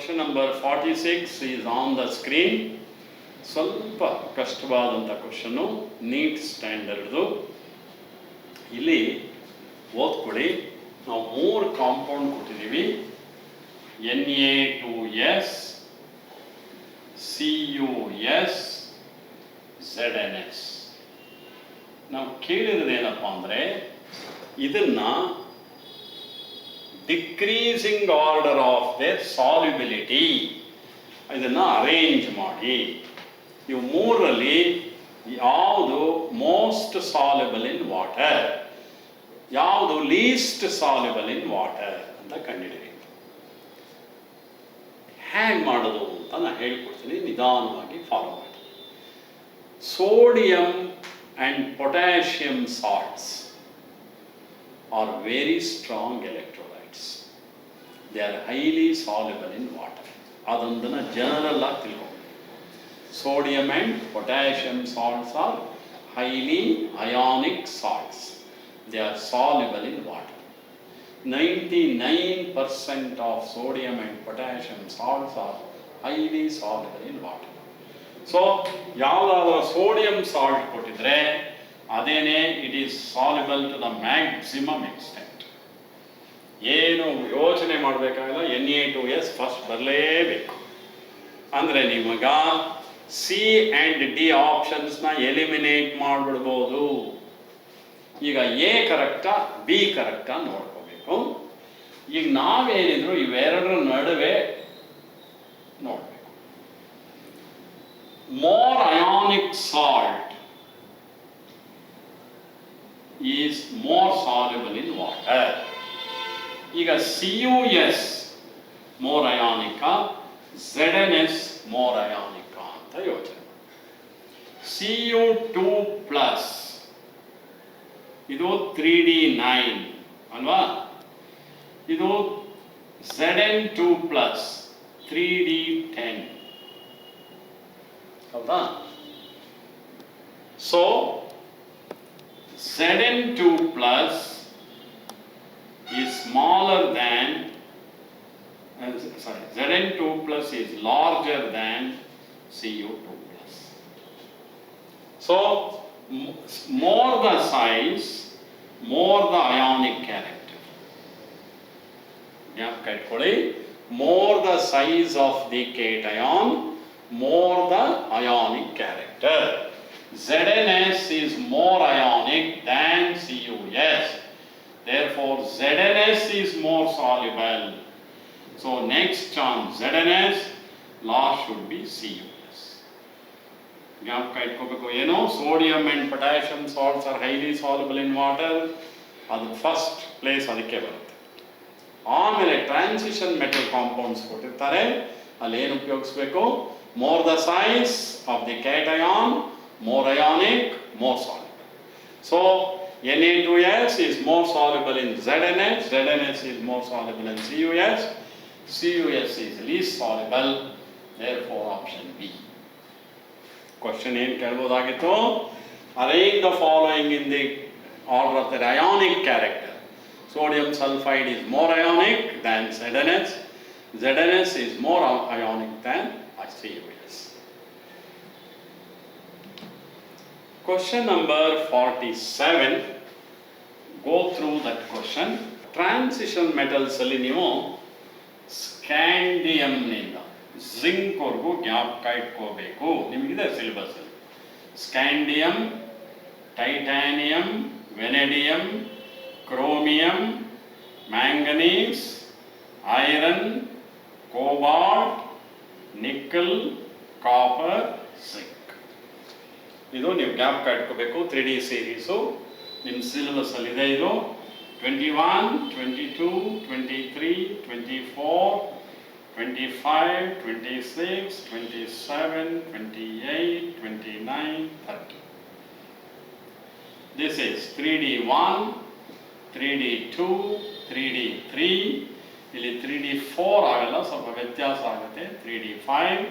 Question number 46 is on the screen. ಸ್ವಲ್ಪ ಕಷ್ಟವಾದಂಥ question, neat ಸ್ಟ್ಯಾಂಡರ್ಡ್ದು. ಇಲ್ಲಿ ಓದ್ಕೊಳ್ಳಿ. ನಾವು 3 ಕಾಂಪೌಂಡ್ ಕೊಟ್ಟಿದ್ದೀವಿ. Na2S, CuS, ZnS. ನಾವು ಕೇಳಿರೋದೇನಪ್ಪ ಅಂದರೆ, ಇದನ್ನ decreasing order of their solubility ಇದನ್ನು ಅರೇಂಜ್ ಮಾಡಿ. ಇವು 3ರಲ್ಲಿ ಯಾವುದು ಮೋಸ್ಟ್ ಸಾಲ್ಯುಬಲ್ ಇನ್ ವಾಟರ್, ಯಾವುದು ಲೀಸ್ಟ್ ಸಾಲ್ಯುಬಲ್ ಇನ್ ವಾಟರ್ ಅಂತ ಕಂಡುಹಿಡಿಯಿರಿ. ಹೇಗೆ ಮಾಡೋದು ಅಂತ ನಾನು ಹೇಳ್ಕೊಡ್ತೀನಿ, ನಿಧಾನವಾಗಿ ಫಾಲೋ ಮಾಡಿ. Sodium and potassium salts are very strong electrolytes. They are highly soluble in water. ಅದೊಂದನ್ನು ಜನರಲ್ ಆಗಿ ತಿಳ್ಕೊಂಡು, sodium and potassium salts are highly ionic salts. They are soluble in water. 99% of sodium and potassium salts are highly soluble in water. So ಯಾವುದಾದ್ರೂ sodium salt ಕೊಟ್ಟಿದ್ರೆ ಅದೇನೇ it is soluble to the maximum extent. ಏನು ಯೋಚನೆ ಮಾಡಬೇಕಾಗಿಲ್ಲ, Na2S first ಬರಲೇಬೇಕು. ಅಂದರೆ ನಿಮಗ C and D ಆಪ್ಷನ್ಸ್ನ ಎಲಿಮಿನೇಟ್ ಮಾಡಿಬಿಡ್ಬೋದು. ಈಗ ಎ ಕರೆಕ್ಟಾ ಬಿ ಕರೆಕ್ಟಾ ನೋಡ್ಕೋಬೇಕು. ಈಗ ನಾವೇನಿದ್ರು ಇವೆರಡರ ನಡುವೆ ನೋಡಬೇಕು. More ionic salt is more soluble in water. ಈಗ CuS more ionic, ZnS more ionic ಅಂತ ಯೋಚನೆ. Cu2 plus ಇದು 3D9 ಅಲ್ವಾ, ಇದು Zn2 plus 3D10 ಹೌದಾ. So Zn2 plus is smaller than Zn2 plus is larger than Cu2 plus. So more the size, more the ionic character. ಜ್ಞಾಪಕ ಇಟ್ಕೊಳ್ಳಿ, more the size of the cation, more the ionic character. ZnS is more ionic than CuS. Therefore, ZnS is more soluble. So, next on ZnS, last should be CuS. ಜ್ಞಾಪಕ ಇಟ್ಕೋಬೇಕು ಏನು, sodium and potassium salts are highly soluble in water. ಅದು first place ಅದಕ್ಕೆ ಬರುತ್ತೆ. ಆಮೇಲೆ transition metal compounds ಕೊಟ್ಟಿರ್ತಾರೆ, ಅಲ್ಲಿ ಏನು ಉಪಯೋಗಿಸ್ಬೇಕು, more the size of the cation, more ionic, more soluble. So Na2S is more soluble in ZnS, ZnS is more soluble in CuS, CuS is least soluble, therefore option B. Question ಏನು ಕೇಳಬಹುದಾಗಿತ್ತು, arrange the following in the order of their ionic character. Sodium sulfide is more ionic than ZnS, ZnS is more ionic than CuS. Question number 47. Go through that question. Transition metals ಅಲ್ಲಿ ನೀವು ಸ್ಕ್ಯಾಂಡಿಯಂನಿಂದ ಜಿಂಕ್ವರೆಗೂ ಜ್ಞಾಪಕ ಇಟ್ಕೋಬೇಕು. ನಿಮಗಿದೆ syllabus ಅಲ್ಲಿ. Scandium, titanium, vanadium, chromium, manganese, iron, cobalt, nickel, copper, zinc. ಇದು ನೀವು ಜ್ಞಾಪಕ ಇಟ್ಕೋಬೇಕು. 3D ಸೀರೀಸು ನಿಮ್ಮ ಸಿಲೆಬಸ್ ಅಲ್ಲಿ ಇದೆ. ಇದು 21, 22, 23, 24, 25, 26, 27, 28, 29, 30. This is 3D1, 3D2, 3D3. ಇಲ್ಲಿ 3D4 ಆಗಲ್ಲ, ಸ್ವಲ್ಪ ವ್ಯತ್ಯಾಸ ಆಗುತ್ತೆ. 3D5,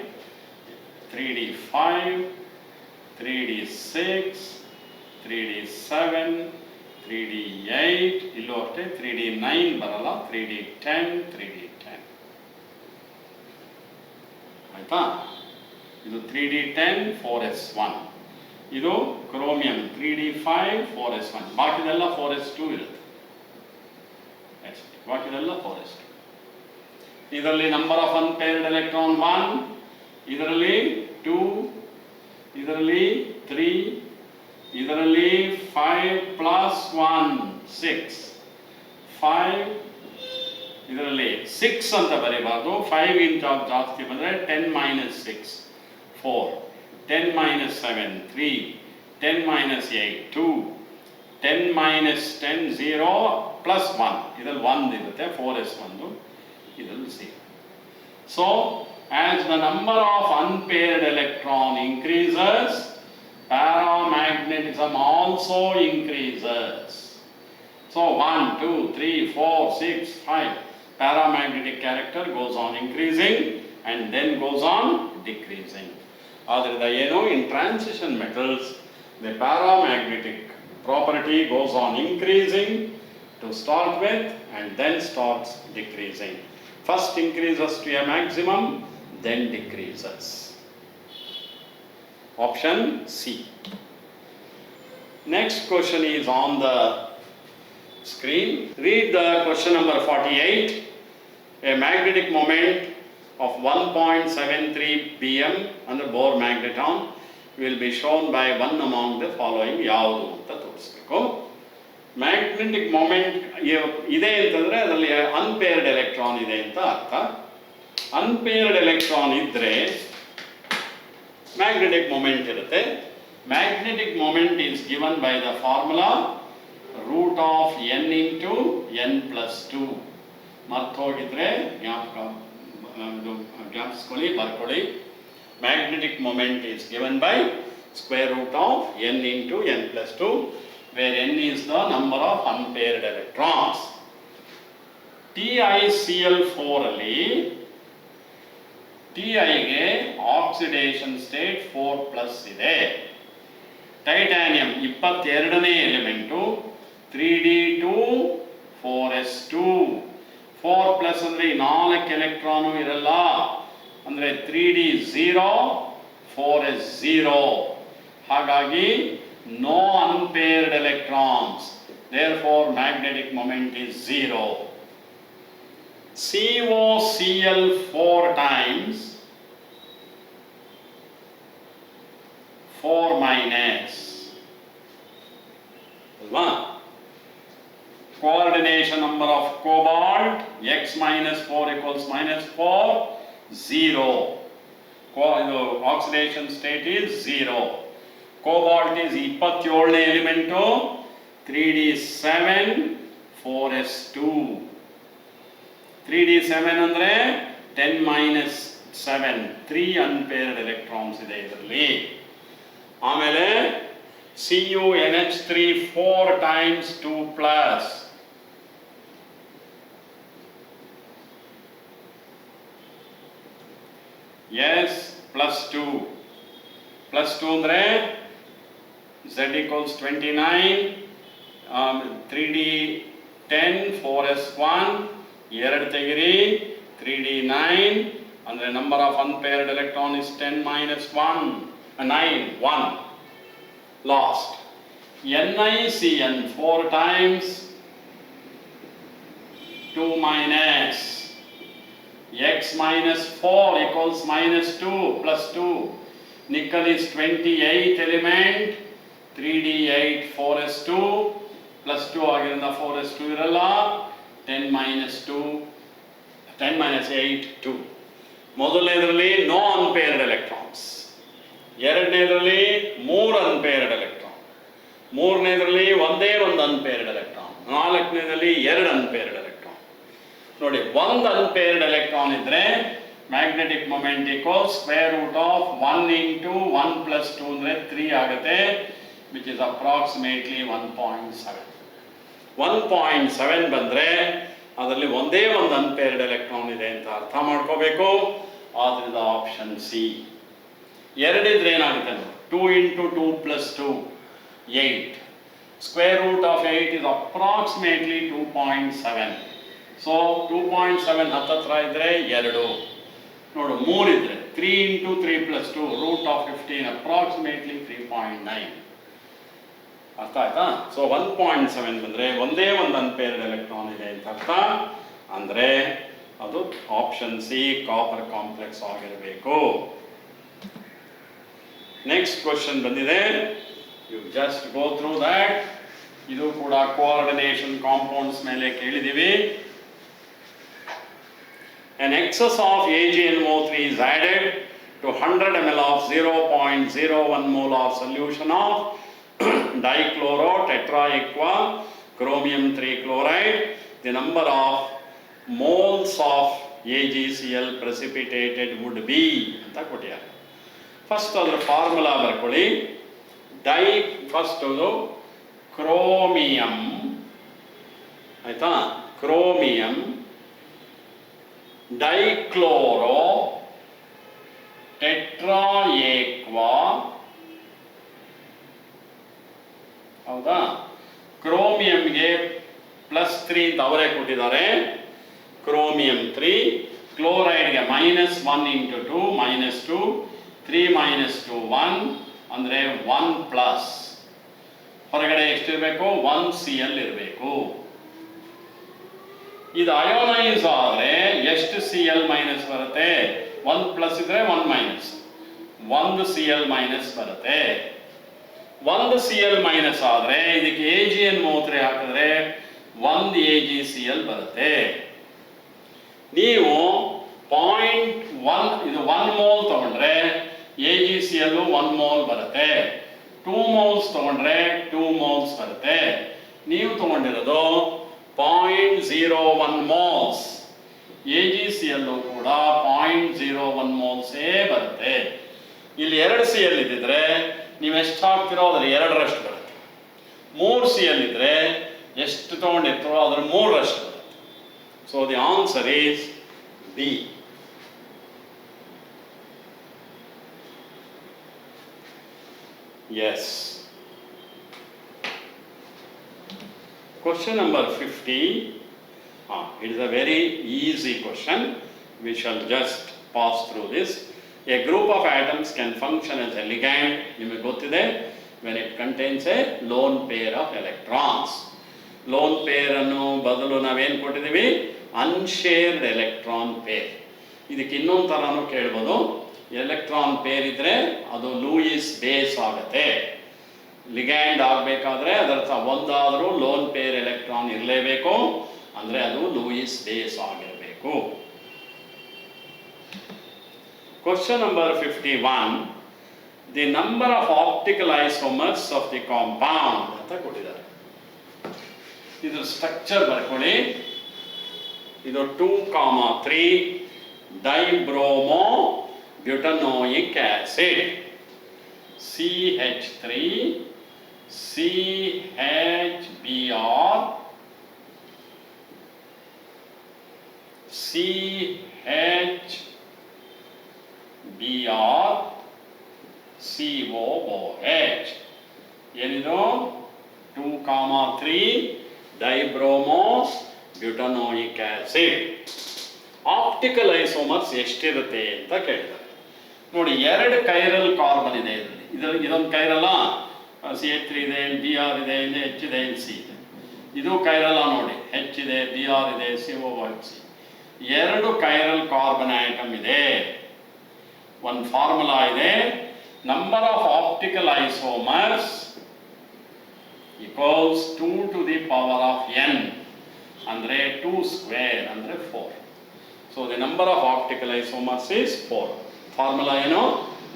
3D5, 3D6, 3D7, 3D8, ಇಲ್ಲೂ ಅಷ್ಟೇ 3D9 ಬರಲ್ಲ, 3D10, 3D10. ಆಯಿತಾ. ಇದು 3D10 4s1, ಇದು ಕ್ರೋಮಿಯಂ 3D5 4s1, ಬಾಕಿದೆಲ್ಲ 4s2 ಇರುತ್ತೆ. ಬಾಕಿದೆಲ್ಲ 4s2. ಇದರಲ್ಲಿ ನಂಬರ್ ಆಫ್ ಅನ್ಪೇರ್ಡ್ ಎಲೆಕ್ಟ್ರಾನ್ 1, ಇದರಲ್ಲಿ 2, ಇದರಲ್ಲಿ 3, ಇದರಲ್ಲಿ 5 ಪ್ಲಸ್ 1 6, 5, ಇದರಲ್ಲಿ 6 ಅಂತ ಬರೀಬಾರ್ದು, 5 ಇಂಚ್ ಜಾಸ್ತಿ ಬಂದರೆ 10 minus 6 4, 10 minus 7 3, 10 minus 8 2, 10 minus 10 0 plus 1, ಇದರಲ್ಲಿ 1 ಇರುತ್ತೆ 4s1, ಇದರಲ್ಲಿ 0. So as the number of unpaired electron increases, paramagnetism also increases. So 1 2 3 4 6 5, paramagnetic character goes on increasing and then goes on decreasing. Adrinda ಏನು, in transition metals the paramagnetic property goes on increasing to start with and then starts decreasing. First increases to a maximum, then decreases. Option C. Next question is on the screen. Read the question number 48. A magnetic moment of 1.73 bm on the Bohr magneton will be shown by one among the following. ಯಾವುದು ಅಂತ ತೋರಿಸಬೇಕು. Magnetic moment ಇದೆ ಅಂತಂದರೆ ಅದರಲ್ಲಿ unpaired electron ಇದೆ ಅಂತ ಅರ್ಥ. Unpaired electron ಇದ್ದರೆ ಮ್ಯಾಗ್ನೆಟಿಕ್ ಮೊಮೆಂಟ್ ಇರುತ್ತೆ. Magnetic moment is given by the formula root of n into n+2. ಮರ್ತೋಗಿದ್ರೆ ಜ್ಞಾಪಿಸ್ಕೊಳ್ಳಿ, ಬರ್ಕೊಳ್ಳಿ. Magnetic moment is given by square root of n into n+2, where n is the number of unpaired electrons. TiCl4 ಅಲ್ಲಿ Ti ಗೆ oxidation state 4+ ಇದೆ. Titanium 22ನೇ element 3D2 4s2. 4+ ಅಂದರೆ 4 electron ಇರಲ್ಲ, ಅಂದರೆ 3D 0 4s 0. ಹಾಗಾಗಿ no unpaired electrons, therefore magnetic moment is 0. COCl 4 times 4 minus alva. Coordination number of cobalt x minus 4 equals minus 4 0. Oxidation state is 0. Cobalt is 27ನೇ element 3D7 4s2. 3D7 ಅಂದರೆ 10 minus 7, 3 unpaired electrons ಇದೆ ಇದರಲ್ಲಿ. ಆಮೇಲೆ CuNH3 4 times 2+. Yes, +2. +2 ಅಂದರೆ Z equals 29, 3D10 4s1, 2 ತೆಗಿರಿ 3D9, ಅಂದರೆ number of unpaired electron is 10 minus 1 9 1. Last NiCN 4 times 2 minus x minus 4 equals minus 2 plus 2. Nickel is 28th element, 3D8 4s2 plus 2 ಆಗಿರೋದ್ರಿಂದ 4s2 ಇರಲ್ಲ, 10 minus 2 10 minus 8 2. ಮೊದಲನೇದರಲ್ಲಿ no unpaired electrons, ಎರಡನೇದರಲ್ಲಿ 3 unpaired electron, ಮೂರನೇದರಲ್ಲಿ ಒಂದೇ ಒಂದು unpaired electron, ನಾಲ್ಕನೇದಲ್ಲಿ 2 unpaired electron. ನೋಡಿ, ಒಂದು ಅನ್ಪೇರ್ಡ್ ಎಲೆಕ್ಟ್ರಾನ್ ಇದ್ರೆ magnetic moment equals square root of 1 into 1 plus 2 ಅಂದರೆ 3 ಆಗುತ್ತೆ, ವಿಚ್ ಇಸ್ ಅಪ್ರಾಕ್ಸಿಮೇಟ್ಲಿ 1.7. 1.7 ಬಂದರೆ ಅದರಲ್ಲಿ ಒಂದೇ ಒಂದು ಅನ್ಪೇರ್ಡ್ ಎಲೆಕ್ಟ್ರಾನ್ ಇದೆ ಅಂತ ಅರ್ಥ ಮಾಡ್ಕೋಬೇಕು. ಆದ್ದರಿಂದ ಆಪ್ಷನ್ ಸಿ. ಎರಡಿದ್ರೆ ಏನಾಗುತ್ತೆ ನೋಡಿ, 2 into 2 plus 2 8. Square root of 8 is approximately 2.7. So 2.7 ಹತ್ತತ್ರ ಇದ್ರೆ 2 ನೋಡು, 3 ಇದ್ರೆ 3 into 3 plus 2 root of 15 approximately 3.9. ಅರ್ಥ ಆಯ್ತಾ? ಸೊ 1.7 ಬಂದರೆ ಒಂದೇ ಒಂದು ಅನ್ಪೇರ್ಡ್ ಎಲೆಕ್ಟ್ರಾನ್ ಇದೆ ಅಂತ ಅರ್ಥ. ಅಂದರೆ ಅದು ಆಪ್ಷನ್ ಸಿ ಕಾಪರ್ ಕಾಂಪ್ಲೆಕ್ಸ್ ಆಗಿರಬೇಕು. ನೆಕ್ಸ್ಟ್ ಕ್ವಶನ್ ಬಂದಿದೆ, you just go through that. ಇದು ಕೂಡ ಕೋಆರ್ಡಿನೇಷನ್ ಕಾಂಪೌಂಡ್ಸ್ ಮೇಲೆ ಕೇಳಿದ್ದೀವಿ. An excess of AgNO3 is added to 100 ml of 0.01 molar solution of dichloro tetraequa chromium 3 chloride. The number of moles of AgCl precipitated would be ಅಂತ ಕೊಟ್ಟಿದ್ದಾರೆ. First ಅದರ formula ಬರ್ಕೊಳ್ಳಿ. First ಅದು chromium, ಆಯ್ತಾ, chromium dichloro ಟೆಟ್ರಾಯೇಕ್ವಾ, ಹೌದಾ? ಕ್ರೋಮಿಯಂಗೆ +3 ಅಂತ ಅವರೇ ಕೊಟ್ಟಿದ್ದಾರೆ, ಕ್ರೋಮಿಯಂ 3, ಕ್ಲೋರೈಡ್ಗೆ -1 into 2 -2, 3 - 2 1 ಅಂದರೆ 1+. ಹೊರಗಡೆ ಎಷ್ಟಿರಬೇಕು? 1 Cl ಇರಬೇಕು. ಇದು ಅಯೋನೈಸ್ ಆದರೆ ಎಷ್ಟು Cl ಮೈನಸ್ ಬರುತ್ತೆ? 1+ ಇದ್ರೆ 1-, 1 Cl ಮೈನಸ್ ಬರುತ್ತೆ. 1 Cl ಮೈನಸ್ ಆದರೆ ಇದಕ್ಕೆ AgNO3 ಹಾಕಿದ್ರೆ 1 AgCl ಬರುತ್ತೆ. ನೀವು 0.1 ಇದು 1 ಮೋಲ್ ತಗೊಂಡ್ರೆ AgCl 1 ಮೋಲ್ ಬರುತ್ತೆ. 2 moles ತಗೊಂಡ್ರೆ 2 moles ಬರುತ್ತೆ. ನೀವು ತಗೊಂಡಿರೋದು 0.01 moles. AgCl ಕೂಡ 0.01 moles ಬರುತ್ತೆ. ಇಲ್ಲಿ 2 Cl ಇದ್ದಿದ್ರೆ ನೀವು ಎಷ್ಟು ಹಾಕ್ತಿರೋ ಅದ್ರ 2ರಷ್ಟು ಬರುತ್ತೆ. 3 Cl ಇದ್ರೆ ಎಷ್ಟು ತಗೊಂಡಿರ್ತೀರೋ ಅದ್ರ 3ರಷ್ಟು ಬರುತ್ತೆ. So the answer is B. Yes. Question number 50. It is a very easy question. We shall just pass through this. A group of atoms can function as a ligand, ನಿಮಗೆ ಗೊತ್ತಿದೆ, when it contains a lone pair of electrons. Lone pair ಅನ್ನು ಬದಲು ನಾವೇನು ಕೊಟ್ಟಿದ್ದೀವಿ? Unshared electron pair. ಇದಕ್ಕೆ ಇನ್ನೊಂದು ಥರನೂ ಕೇಳ್ಬೋದು. ಎಲೆಕ್ಟ್ರಾನ್ ಪೇರ್ ಇದ್ರೆ ಅದು ಲೂಯಿಸ್ ಬೇಸ್ ಆಗುತ್ತೆ. ಲಿಗ್ಯಾಂಡ್ ಆಗಬೇಕಾದ್ರೆ ಅದರ ಒಂದಾದರೂ ಲೋನ್ ಪೇರ್ ಎಲೆಕ್ಟ್ರಾನ್ ಇರಲೇಬೇಕು, ಅಂದರೆ ಅದು ಲೂಯಿಸ್ ಬೇಸ್ ಆಗಿರಬೇಕು. Question number 51. The number of optical isomers of the compound ಅಂತ ಕೊಟ್ಟಿದ್ದಾರೆ. ಇದ್ರ ಸ್ಟ್ರಕ್ಚರ್ ಬರ್ಕೊಳ್ಳಿ. ಇದು 2,3 dibromo butanoic acid, CH3 CHBr CHBr COOH. ಏನಿದು? 2,3 ಡೈಬ್ರೋಮೋಸ್ ಬ್ಯೂಟನೋಯಿಕ್ ಆಸಿಡ್. ಆಪ್ಟಿಕಲ್ ಐಸೋಮರ್ಸ್ ಎಷ್ಟಿರುತ್ತೆ ಅಂತ ಕೇಳಿದ್ದಾರೆ. ನೋಡಿ, 2 ಕೈರಲ್ ಕಾರ್ಬನ್ ಇದೆ ಇದರಲ್ಲಿ. ಇದೊಂದು ಕೈರಲ್ಲ, CH3 ಇದೆ, Br ಇದೆ, ಇಲ್ಲಿ H ಇದೆ, ಇಲ್ಲಿ C ಇದೆ. ಇದು ಕೈರಲ್ಲ ನೋಡಿ, H ಇದೆ, Br ಇದೆ, COOH. 2 ಕೈರಲ್ ಕಾರ್ಬನ್ ಆಟಮ್ ಇದೆ. ಒಂದು ಫಾರ್ಮುಲಾ ಇದೆ, number of optical isomers equals 2 to the power of n, ಅಂದರೆ 2 square ಅಂದರೆ 4. So the number of optical isomers is 4. Formula ಏನು?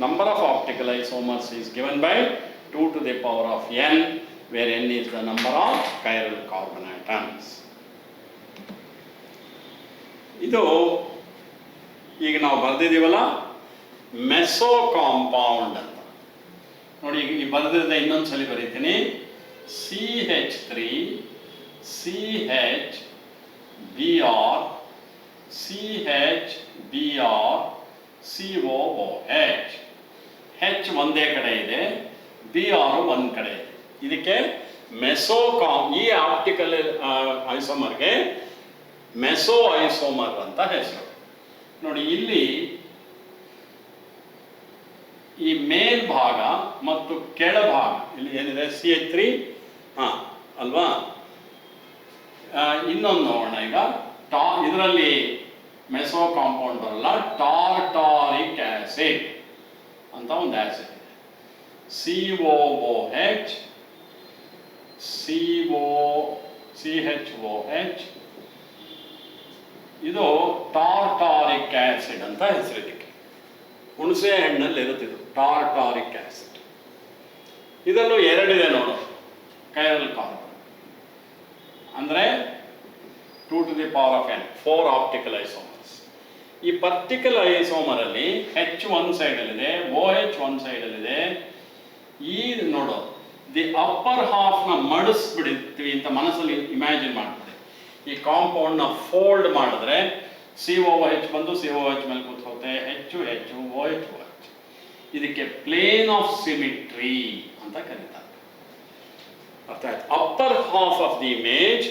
Number of optical isomers is given by 2 to the power of n, where n is the number of chiral carbon atoms. ಇದು ಈಗ ನಾವು ಬರೆದಿದ್ದೀವಲ್ಲ, meso compound ಅಂತ ನೋಡಿ. ಈಗ ಬರೆದಿದ್ದ ಇನ್ನೊಂದ್ಸಲಿ ಬರೀತೀನಿ. CH3 CHBr CHBr COOH. H ಒಂದೇ ಕಡೆ ಇದೆ, Br ಒಂದು ಕಡೆ ಇದೆ. ಇದಕ್ಕೆ ಈ ಆಪ್ಟಿಕಲ್ ಐಸೋಮರ್ಗೆ ಮೆಸೋ ಐಸೋಮರ್ ಅಂತ ಹೆಸರು. ನೋಡಿ, ಇಲ್ಲಿ ಈ ಮೇಲ್ಭಾಗ ಮತ್ತು ಕೆಳಭಾಗ ಇಲ್ಲಿ ಏನಿದೆ CH3 ಅಲ್ವಾ. ಇನ್ನೊಂದು ನೋಡೋಣ ಈಗ. ಇದರಲ್ಲಿ ಮೆಸೋ ಕಾಂಪೌಂಡ್ ಬರಲ್ಲ, ಟಾರ್ಟಾರಿಕ್ ಆಸಿಡ್ ಅಂತ ಒಂದು ಆಸಿಡ್ ಇದೆ. CHOH ಇದು ಟಾರ್ಟಾರಿಕ್ ಆಸಿಡ್ ಅಂತ ಹೆಸರಿದಕ್ಕೆ. ಹುಣಸೆ ಹಣ್ಣಲ್ಲಿ ಇರುತ್ತೆ ಇದು ಟಾರ್ಟಾರಿಕ್ ಆಸಿಡ್. ಇದರಲ್ಲೂ ಎರಡಿದೆ ನೋಡು, ಕೈರಲ್ ಕಾರ್ಬನ್ ಅಂದರೆ 2 to the power of n 4 optical isomers. ಈ ಪರ್ಟಿಕಲ್ ಐಸೋಮರಲ್ಲಿ H ಒಂದು ಸೈಡಲ್ಲಿದೆ, OH ಒಂದು ಸೈಡಲ್ಲಿದೆ. ಈ ನೋಡು, ದಿ ಅಪ್ಪರ್ ಹಾಫ್ನ ಮಡಿಸ್ಬಿಡ್ತೀವಿ ಅಂತ ಮನಸ್ಸಲ್ಲಿ ಇಮ್ಯಾಜಿನ್ ಮಾಡ್ತದೆ. ಈ ಕಾಂಪೌಂಡ್ನ ಫೋಲ್ಡ್ ಮಾಡಿದ್ರೆ COOH ಬಂದು COOH ಮೇಲೆ ಕೂತ್ಕೋತೆ, HH OH OH. ಇದಕ್ಕೆ ಪ್ಲೇನ್ ಆಫ್ ಸಿಮಿಟ್ರಿ ಅಂತ ಕರೀತಾರೆ. ಅರ್ಥ ಆಯ್ತು? Upper half of the image,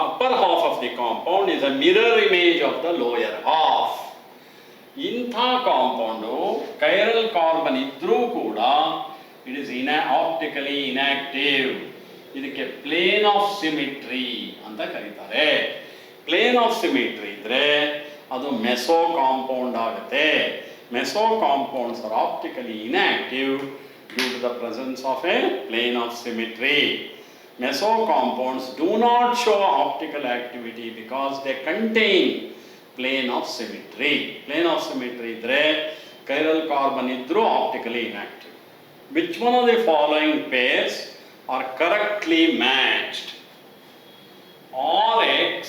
upper half of the compound is a mirror image of the lower half. ಇಂಥ ಕಾಂಪೌಂಡು ಕೈರಲ್ ಕಾರ್ಬನ್ ಇದ್ರೂ ಕೂಡ ಇಟ್ ಇಸ್ ಆಪ್ಟಿಕಲಿ ಇನ್ಆಕ್ಟಿವ್. ಇದಕ್ಕೆ plane of symmetry ಅಂತ ಕರೀತಾರೆ. ಪ್ಲೇನ್ ಆಫ್ ಸಿಮಿಟ್ರಿ ಇದ್ರೆ ಅದು meso compound ಆಗುತ್ತೆ. Meso compounds are optically inactive due to the presence of a plane of symmetry. Meso compounds do not show optical activity because they contain plane of symmetry. Plane of symmetry idre chiral carbon idru optically inactive. Which one of the following pairs are correctly matched? RX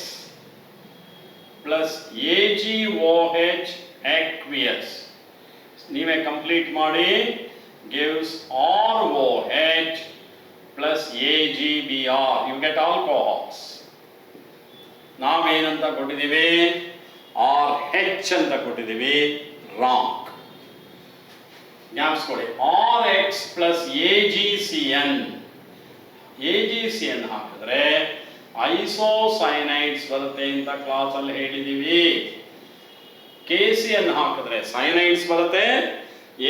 plus AgOH aqueous. ನೀವೇ complete ಮಾಡಿ. Gives ROH plus AgBr. You get alcohols. ನಾವೇನಂತ ಕೊಟ್ಟಿದ್ದೀವಿ? RH ಅಂತ ಕೊಟ್ಟಿದ್ದೀವಿ. Wrong. ಜ್ಞಾಪಿಸ್ಕೊಳ್ಳಿ. RX plus AgCN. AgCN ಹಾಕಿದ್ರೆ ಐಸೋಸೈನೈಡ್ಸ್ ಬರುತ್ತೆ ಅಂತ ಕ್ಲಾಸಲ್ಲಿ ಹೇಳಿದ್ದೀವಿ. KCN ಹಾಕಿದ್ರೆ ಸೈನೈಡ್ಸ್ ಬರುತ್ತೆ,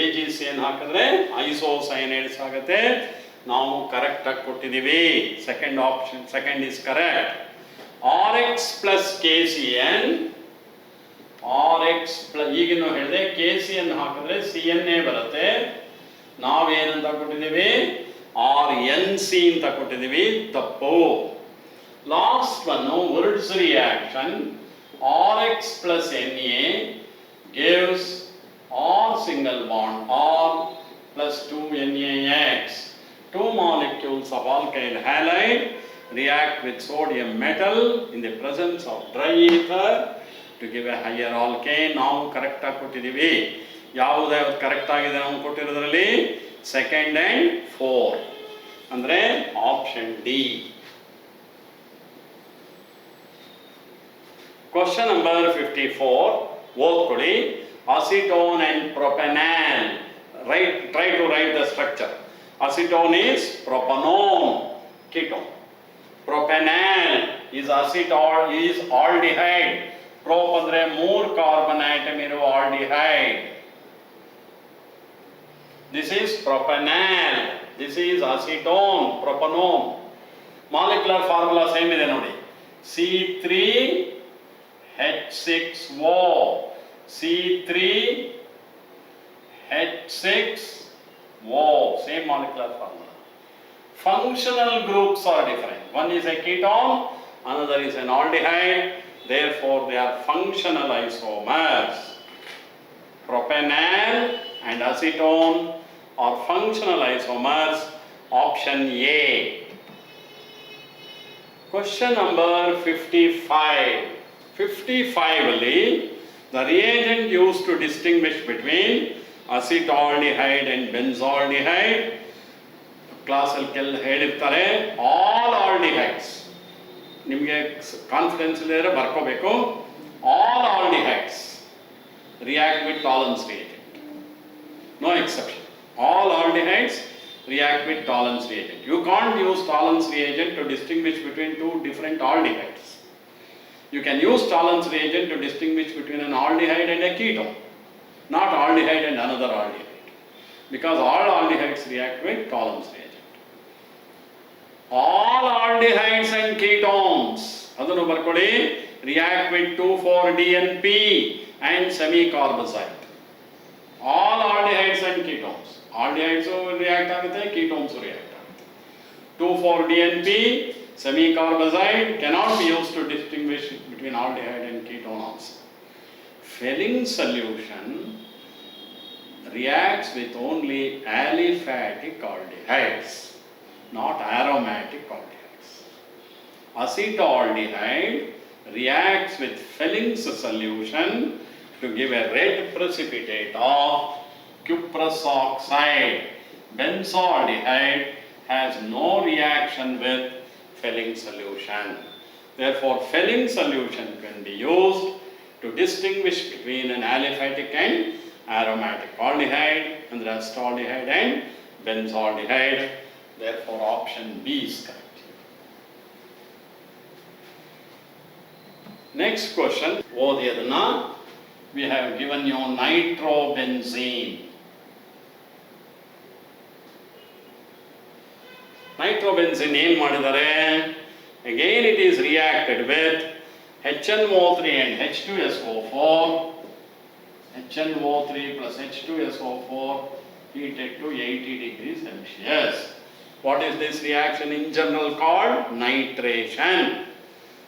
AgCN ಹಾಕಿದ್ರೆ ಐಸೋಸೈನೈಡ್ಸ್ ಆಗುತ್ತೆ. ನಾವು ಕರೆಕ್ಟ್ ಆಗಿ ಕೊಟ್ಟಿದ್ದೀವಿ. Second option, second is correct. RX plus KCN, RX plus ಈಗಿನ ಹೇಳಿದೆ KCN ಹಾಕಿದ್ರೆ CNA ಬರುತ್ತೆ. ನಾವೇನಂತ ಕೊಟ್ಟಿದ್ದೀವಿ? RNC ಅಂತ ಕೊಟ್ಟಿದ್ದೀವಿ. ತಪ್ಪು. Last one words reaction. RX plus Na gives R single bond R plus 2NaX. Two molecules of alkyl halide react with sodium metal in the presence of dry ether to give a higher alkane. ನಾವು correct ಆಗಿ ಕೊಟ್ಟಿದ್ದೀವಿ. ಯಾವುದು correct ಆಗಿದೆ ನಾವು ಕೊಟ್ಟಿರೋದ್ರಲ್ಲಿ? Second and fourth, ಅಂದರೆ option D. Question number 54 ಓದ್ಕೊಳ್ಳಿ. Acetone and propanol. Try to write the structure. Acetone is propanone, ketone. Propanol is aldehyde. Prop andre 3 carbon atom iru aldehyde. This is propanol. This is acetone, propanone. Molecular formula same ide nodi. C3H6O. C3H6O, same molecular formula. Functional groups are different. One is a ketone, another is an aldehyde. Therefore, they are functional isomers. Propanol and acetone are functional isomers. Option A. Question number 55. 55 ಅಲ್ಲಿ the reagent used to distinguish between acetaldehyde and benzaldehyde, ಕ್ಲಾಸಲ್ಲಿ ಹೇಳಿರ್ತಾರೆ. All aldehydes, ನಿಮಗೆ confidence ಇಲ್ಲದ್ರೆ ಬರ್ಕೋಬೇಕು. All aldehydes react with Tollens reagent, no exception. ಆಲ್ ಆಲ್ಡಿಹೈಡ್ಸ್ react with Tollens reagent. You can't use Tollens reagent to distinguish between two different aldehydes. You can use Tollens reagent to distinguish between an aldehyde and a ketone, not aldehyde and another aldehyde. because all aldehydes react with Column's reagent. All aldehydes and ketones, adanu barkoli, react with 2,4-DNP and semicarbazide. All aldehydes and ketones. Aldehydes react agute, ketones react agute. 2,4-DNP, semicarbazide cannot be used to distinguish between aldehyde and ketone also. Fehling solution reacts with only aliphatic aldehydes, not aromatic aldehydes. Acetaldehyde reacts with Fehling's solution to give a red precipitate of cuprous oxide. Benzaldehyde has no reaction with Fehling solution. Therefore, Fehling solution can be used to distinguish between an aliphatic and aromatic aldehyde, and acetaldehyde and benzaldehyde. Therefore, option B is correct. Next question, we have given you nitrobenzene. Nitrobenzene ಏನು ಮಾಡಿದ್ದಾರೆ? Again it is reacted with HNO3 and H2SO4. HNO3 plus H2SO4 heated to 80 degrees Celsius. What is this reaction in general called? Nitration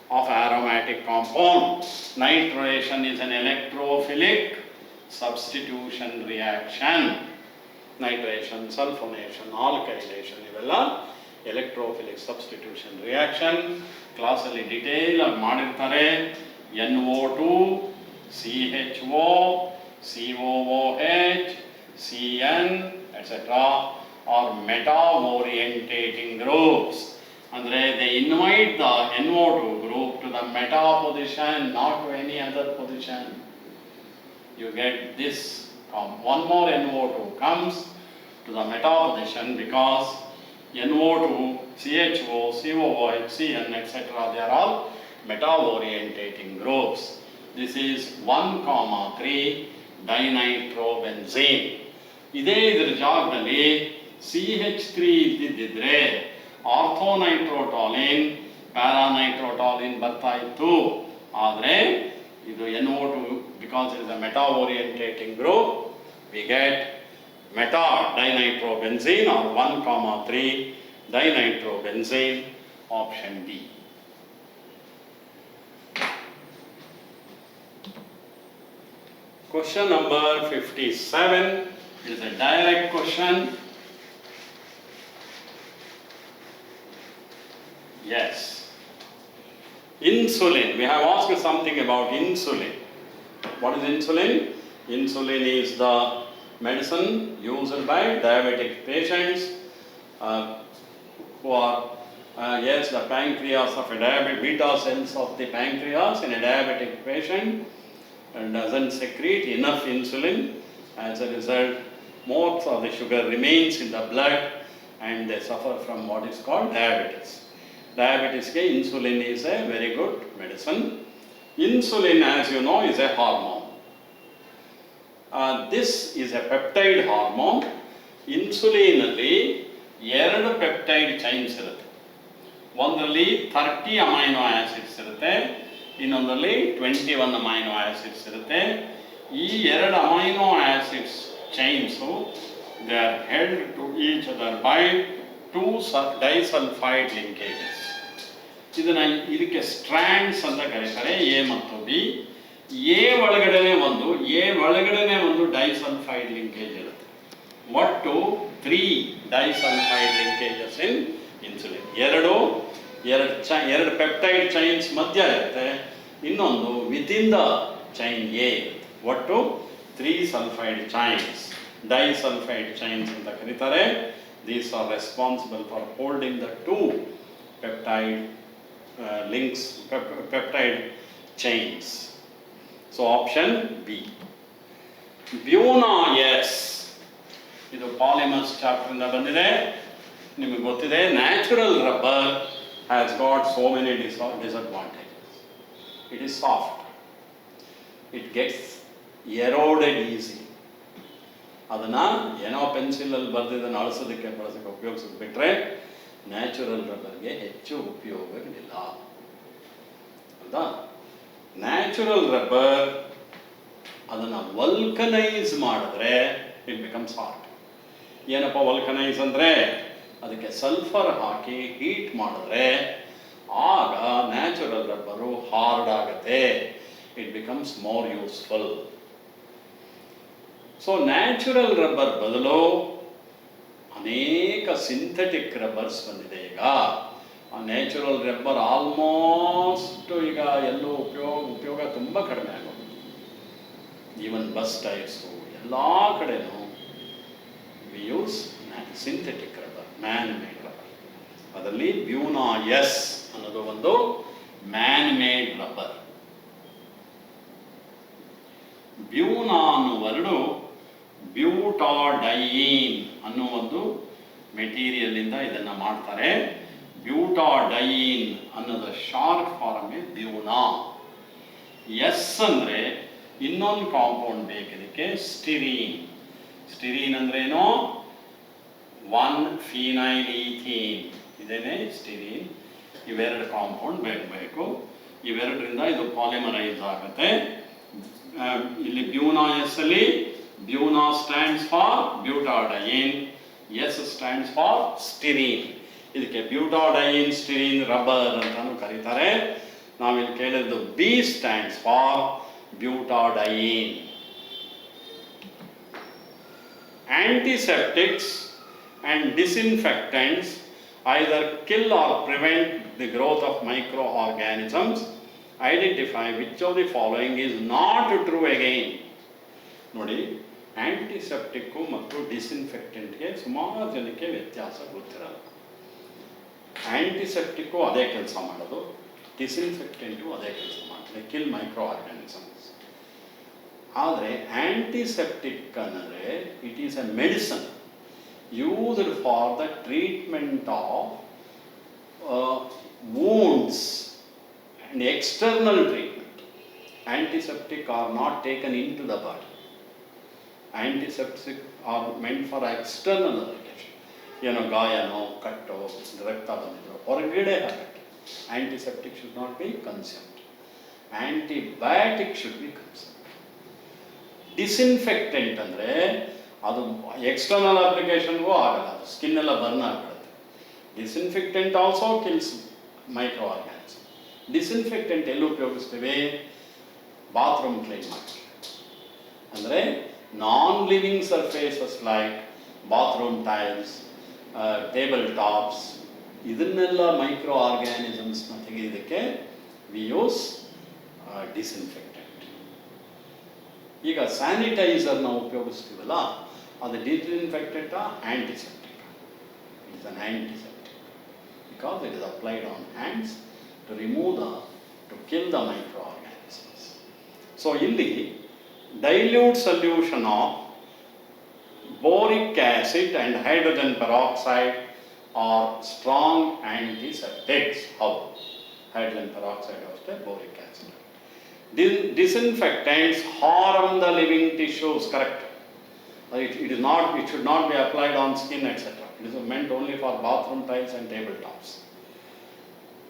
of aromatic compound. Nitration is an electrophilic substitution reaction. Nitration, sulfonation, alkylation, ಇವೆಲ್ಲ electrophilic substitution reaction. ಕ್ಲಾಸಲ್ಲಿ detail ಆಗಿ ಮಾಡಿರ್ತಾರೆ. NO2, CHO, COOH, CN, etc. are meta-orientating groups. Andre they invite the NO2 group to the meta position, not to any other position. You get this, one more NO2 comes to the meta position because NO2, CHO, COOH, CN, etc. they are all meta-orientating groups. This is 1,3 dinitrobenzene. ಇದೇ ಇದರ ಜಾಗದಲ್ಲಿ CH3 ಇದ್ದಿದ್ದರೆ ಆರ್ಥೋನೈಟ್ರೋಟಾಲಿನ್, ಪ್ಯಾರಾನೈಟ್ರೋಟಾಲಿನ್ ಬರ್ತಾ ಇತ್ತು. ಆದರೆ ಇದು NO2, because it is a meta-orientating group, we get meta-dinitrobenzene or 1,3 dinitrobenzene, option D. Question number 57 is a direct question. Yes. Insulin. We have asked something about insulin. What is insulin? Insulin is the medicine used by diabetic patients who are, yes, the pancreas of a diabetic, beta cells of the pancreas in a diabetic patient and doesn't secrete enough insulin. As a result, most of the sugar remains in the blood and they suffer from what is called diabetes. Diabetes ke insulin is a very good medicine. Insulin, as you know, is a hormone. This is a peptide hormone. Insulin alli ಎರಡು peptide chains ಇರುತ್ತೆ. ಒಂದರಲ್ಲಿ 30 amino acids ಇರುತ್ತೆ, ಇನ್ನೊಂದರಲ್ಲಿ 21 amino acids ಇರುತ್ತೆ. ಈ ಎರಡು amino acids chains they are held to each other by 2 disulfide linkages. ಇದಕ್ಕೆ strands ಅಂತ ಕರೀತಾರೆ, ಎ ಮತ್ತು ಬಿ. ಎ ಒಳಗಡೆನೆ ಒಂದು ಡೈಸಲ್ಫೈಡ್ ಲಿಂಕೇಜ್ ಇರುತ್ತೆ. ಒಟ್ಟು 3 ಡೈಸಲ್ಫೈಡ್ ಲಿಂಕೇಜಸ್ ಇನ್ ಇನ್ಸುಲಿನ್. ಎರಡು ಪೆಪ್ಟೈಡ್ ಚೈನ್ಸ್ ಮಧ್ಯ ಇರುತ್ತೆ, ಇನ್ನೊಂದು ವಿತಿನ್ ದ ಚೈನ್ ಎ ಇರುತ್ತೆ. ಒಟ್ಟು 3 ಸಲ್ಫೈಡ್ ಚೈನ್ಸ್, ಡೈಸಲ್ಫೈಡ್ ಚೈನ್ಸ್ ಅಂತ ಕರೀತಾರೆ. These are responsible for holding the 2 peptide links, peptide chains. So option B. Buna, yes. ಇದು ಪಾಲಿಮರ್ಸ್ ಚಾಪ್ಟರ್ ಇಂದ ಬಂದಿದೆ. ನಿಮಗೆ ಗೊತ್ತಿದೆ, natural rubber has got so many disadvantages. It is soft. It gets eroded easily. ಅದನ್ನು ಏನೋ ಪೆನ್ಸಿಲಲ್ಲಿ ಬರೆದಿದ್ದನ್ನು ಅಳಿಸೋದಕ್ಕೆ ಬಳಸೋಕ್ಕೆ ಉಪಯೋಗಿಸೋದು ಬಿಟ್ಟರೆ natural ರಬ್ಬರ್ಗೆ ಹೆಚ್ಚು ಉಪಯೋಗಗಳಿಲ್ಲ ಹೌದಾ. ನ್ಯಾಚುರಲ್ ರಬ್ಬರ್ ಅದನ್ನು ವಲ್ಕನೈಸ್ ಮಾಡಿದ್ರೆ ಇಟ್ ಬಿಕಮ್ಸ್ ಹಾರ್ಡ್. ಏನಪ್ಪ ವಲ್ಕನೈಸ್ ಅಂದರೆ ಅದಕ್ಕೆ ಸಲ್ಫರ್ ಹಾಕಿ ಹೀಟ್ ಮಾಡಿದ್ರೆ ಆಗ ನ್ಯಾಚುರಲ್ ರಬ್ಬರು ಹಾರ್ಡ್ ಆಗುತ್ತೆ. It becomes more useful. So natural rubber ಬದಲು ಅನೇಕ ಸಿಂಥೆಟಿಕ್ ರಬ್ಬರ್ಸ್ ಬಂದಿದೆ ಈಗ. ಆ ನ್ಯಾಚುರಲ್ ರಬ್ಬರ್ ಆಲ್ಮೋಸ್ಟ್ ಈಗ ಎಲ್ಲೂ ಉಪಯೋಗ ತುಂಬ ಕಡಿಮೆ ಆಗೋದು. ಈವನ್ ಬಸ್ ಟೈರ್ಸು ಎಲ್ಲ ಕಡೆನೂ we use synthetic rubber, man made rubber. ಅದರಲ್ಲಿ ಬ್ಯೂನಾ ಎಸ್ ಅನ್ನೋದು ಒಂದು ಮ್ಯಾನ್ ಮೇಡ್ ರಬ್ಬರ್. ಬ್ಯೂನಾ ಅನ್ನೋ ವರ್ಡು ಬ್ಯೂಟಾಡೈಯೀನ್ ಅನ್ನೋ ಒಂದು ಮೆಟೀರಿಯಲಿಂದ ಇದನ್ನು ಮಾಡ್ತಾರೆ. ಬ್ಯೂಟಾಡೈಯೀನ್ ಅನ್ನೋದು ಶಾರ್ಟ್ ಫಾರ್ಮೇ ಬ್ಯೂನಾ. ಎಸ್ ಅಂದರೆ ಇನ್ನೊಂದು ಕಾಂಪೌಂಡ್ ಬೇಕಿದಕ್ಕೆ, ಸ್ಟಿರೀನ್. ಸ್ಟಿರೀನ್ ಅಂದ್ರೇನು? 1-ಫಿನೈಲ್-ಈಥೀನ್, ಇದೇನೆ ಸ್ಟಿರೀನ್. ಇವೆರಡು ಕಾಂಪೌಂಡ್ ಬೇಕು. ಇವೆರಡರಿಂದ ಇದು ಪಾಲಿಮರೈಸ್ ಆಗುತ್ತೆ. ಇಲ್ಲಿ ಬ್ಯೂನಾ ಎಸ್ ಅಲ್ಲಿ Buna stands for butadiene, S stands for styrene. ಇದಕ್ಕೆ ಬ್ಯೂಟಾಡೈಯೀನ್ ಸ್ಟಿರೀನ್ ರಬ್ಬರ್ ಅಂತಾನು ಕರೀತಾರೆ. ನಾವಿಲ್ಲಿ ಕೇಳಿದ್ದು B stands for butadiene. Antiseptics and disinfectants either kill or prevent the growth of microorganisms. Identify which of the following is not true again. ನೋಡಿ, ಆಂಟಿಸೆಪ್ಟಿಕ್ಕು ಮತ್ತು ಡಿಸ್ಇನ್ಫೆಕ್ಟೆಂಟ್ಗೆ ಸುಮಾರು ಜನಕ್ಕೆ ವ್ಯತ್ಯಾಸ ಗೊತ್ತಿರಲ್ಲ. ಆಂಟಿಸೆಪ್ಟಿಕ್ಕು ಅದೇ ಕೆಲಸ ಮಾಡೋದು, ಡಿಸ್ಇನ್ಫೆಕ್ಟೆಂಟು ಅದೇ ಕೆಲಸ ಮಾಡ್ತದೆ, ಕಿಲ್ ಮೈಕ್ರೋ ಆರ್ಗ್ಯಾನಿಸಮ್ಸ್. ಆದರೆ ಆಂಟಿಸೆಪ್ಟಿಕ್ ಅಂದರೆ it is A medicine used for the treatment of wounds and external treatment. Antiseptic are not taken into the body. Antiseptic are meant for external application. ಗಾಯನೋ ಕಟ್ಟೋ ರಕ್ತ ಬಂದಿದ್ರು ಹೊರಗಡೆ ಹಾಕಕ್ಕೆ antiseptic should not be consumed. Antibiotic should be consumed. Disinfectant ಅಂದರೆ ಅದು external ಅಪ್ಲಿಕೇಶನ್ಗೂ ಆಗಲ್ಲ, ಅದು skin ಎಲ್ಲ ಬರ್ನ್ ಆಗಿಬಿಡುತ್ತೆ. Disinfectant also kills micro organism. Disinfectant ಎಲ್ಲಿ ಉಪಯೋಗಿಸ್ತೀವಿ? ಬಾತ್ರೂಮ್ ಕ್ಲೀನ್ ಮಾಡಿ. ಅಂದರೆ non living surfaces like bathroom tiles, table tops, ಇದನ್ನೆಲ್ಲ ಮೈಕ್ರೋ ಆರ್ಗ್ಯಾನಿಸಮ್ಸ್ನ ತೆಗೆಯೋದಕ್ಕೆ ವಿ ಯೂಸ್ ಡಿಸ್ಇನ್ಫೆಕ್ಟೆಂಟ್. ಈಗ ಸ್ಯಾನಿಟೈಸರ್ನ ಉಪಯೋಗಿಸ್ತೀವಲ್ಲ, ಅದು ಡಿಸ್ಇನ್ಫೆಕ್ಟೆಂಟಾ antiseptic? It's an antiseptic because it is applied on hands to kill the microorganisms. So ಇಲ್ಲಿ dilute solution of boric acid and hydrogen peroxide are strong antiseptics. How? Hydrogen peroxide ಅಷ್ಟೇ, boric acid. Disinfectants harm the living tissues. Correct. It should not be applied on skin, etc. It is meant only for bathroom tiles and table tops.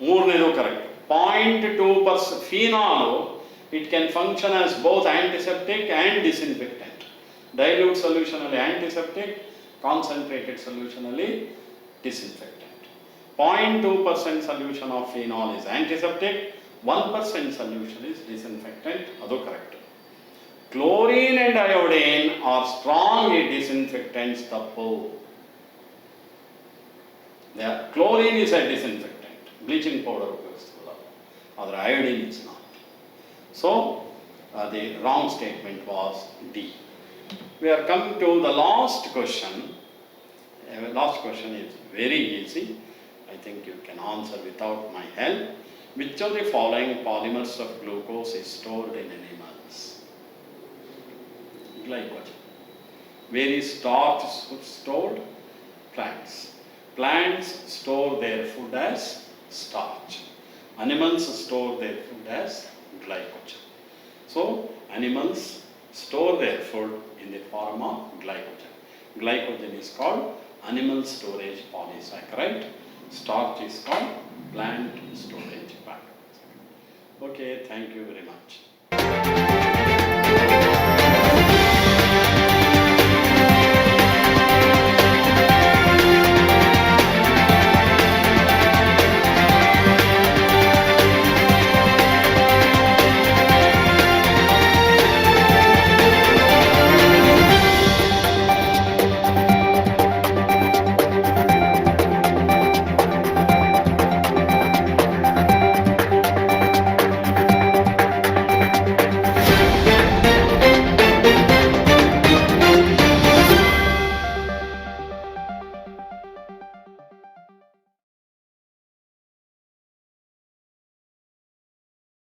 ಮೂರನೇದು correct. 0.2% phenol, it can function as both antiseptic and disinfectant. Dilute solution ಅಲ್ಲಿ antiseptic, concentrated solution ಅಲ್ಲಿ disinfectant. 0.2% solution of phenol is antiseptic, 1% solution is disinfectant. ಅದು correct. Chlorine and iodine are strong disinfectants. ತಪ್ಪು. Chlorine is a disinfectant. Bleaching powder ಉಪಯೋಗಿಸ್ತೀವಲ್ಲ, ಆದರೆ iodine is not. So the wrong statement was D. We are coming to the last question. Last question is very easy. I think you can answer without my help. Which of the following polymers of glucose is stored in animals? Glycogen. Where is starch stored? Plants. Plants store their food as starch. Animals store their food as glycogen. So animals store their food in the form of glycogen. Glycogen is called animal storage polysaccharide. Starch is called plant storage factor. Okay, thank you very much.